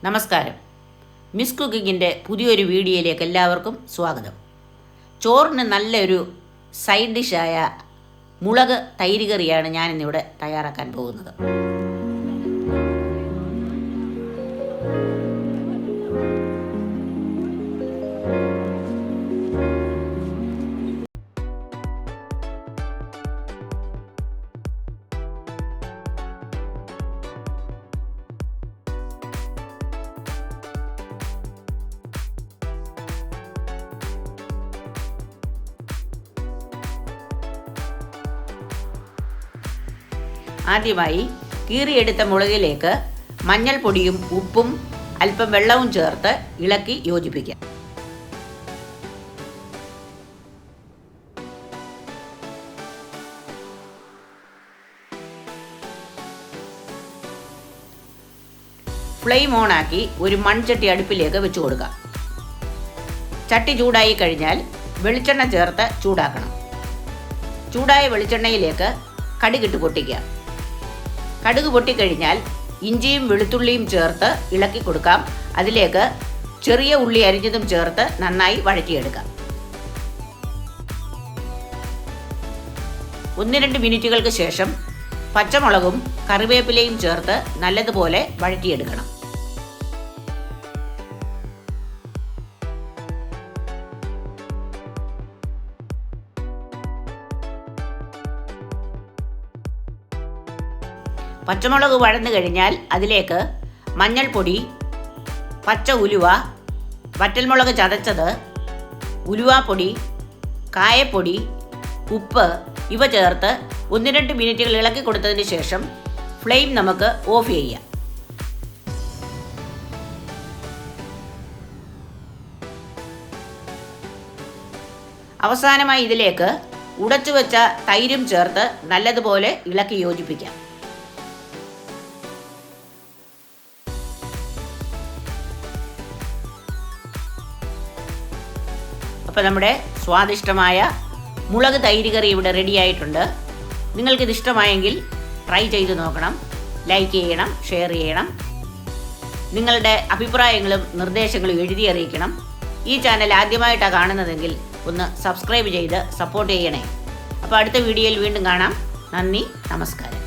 നമസ്കാരം. മിസ് കുക്കിങ്ങിൻ്റെ പുതിയൊരു വീഡിയോയിലേക്ക് എല്ലാവർക്കും സ്വാഗതം. ചോറിന് നല്ലൊരു സൈഡ് ഡിഷായ മുളക് തൈര് കറിയാണ് ഞാനിന്നിവിടെ തയ്യാറാക്കാൻ പോകുന്നത്. ആദ്യമായി കീറിയെടുത്ത മുളകിലേക്ക് മഞ്ഞൾപ്പൊടിയും ഉപ്പും അല്പം വെള്ളവും ചേർത്ത് ഇളക്കി യോജിപ്പിക്കാം. ഫ്ലെയിം ഓണാക്കി ഒരു മൺചട്ടി അടുപ്പിലേക്ക് വെച്ച് കൊടുക്കാം. ചട്ടി ചൂടായി കഴിഞ്ഞാൽ വെളിച്ചെണ്ണ ചേർത്ത് ചൂടാക്കണം. ചൂടായ വെളിച്ചെണ്ണയിലേക്ക് കടുകിട്ട് പൊട്ടിക്കാം. കടുക് പൊട്ടിക്കഴിഞ്ഞാൽ ഇഞ്ചിയും വെളുത്തുള്ളിയും ചേർത്ത് ഇളക്കി കൊടുക്കാം. അതിലേക്ക് ചെറിയ ഉള്ളി അരിഞ്ഞതും ചേർത്ത് നന്നായി വഴറ്റിയെടുക്കാം. 1-2 മിനിറ്റുകൾക്ക് ശേഷം പച്ചമുളകും കറിവേപ്പിലയും ചേർത്ത് നല്ലതുപോലെ വഴറ്റിയെടുക്കണം. പച്ചമുളക് വഴന്നു കഴിഞ്ഞാൽ അതിലേക്ക് മഞ്ഞൾപ്പൊടി, പച്ച ഉലുവ, വറ്റൽമുളക് ചതച്ചത്, ഉലുവാപ്പൊടി, കായപ്പൊടി, ഉപ്പ് ഇവ ചേർത്ത് 1-2 മിനിറ്റുകൾ ഇളക്കി കൊടുത്തതിന് ശേഷം ഫ്ലെയിം നമുക്ക് ഓഫ് ചെയ്യാം. അവസാനമായി ഇതിലേക്ക് ഉടച്ചു വെച്ച തൈരും ചേർത്ത് നല്ലതുപോലെ ഇളക്കി യോജിപ്പിക്കാം. അപ്പോൾ നമ്മുടെ സ്വാദിഷ്ടമായ മുളക് തൈര് കറി ഇവിടെ റെഡി ആയിട്ടുണ്ട്. നിങ്ങൾക്കിത് ഇഷ്ടമായെങ്കിൽ ട്രൈ ചെയ്ത് നോക്കണം. ലൈക്ക് ചെയ്യണം, ഷെയർ ചെയ്യണം. നിങ്ങളുടെ അഭിപ്രായങ്ങളും നിർദ്ദേശങ്ങളും എഴുതി അറിയിക്കണം. ഈ ചാനൽ ആദ്യമായിട്ടാണ് കാണുന്നതെങ്കിൽ ഒന്ന് സബ്സ്ക്രൈബ് ചെയ്ത് സപ്പോർട്ട് ചെയ്യണേ. അപ്പോൾ അടുത്ത വീഡിയോയിൽ വീണ്ടും കാണാം. നന്ദി, നമസ്കാരം.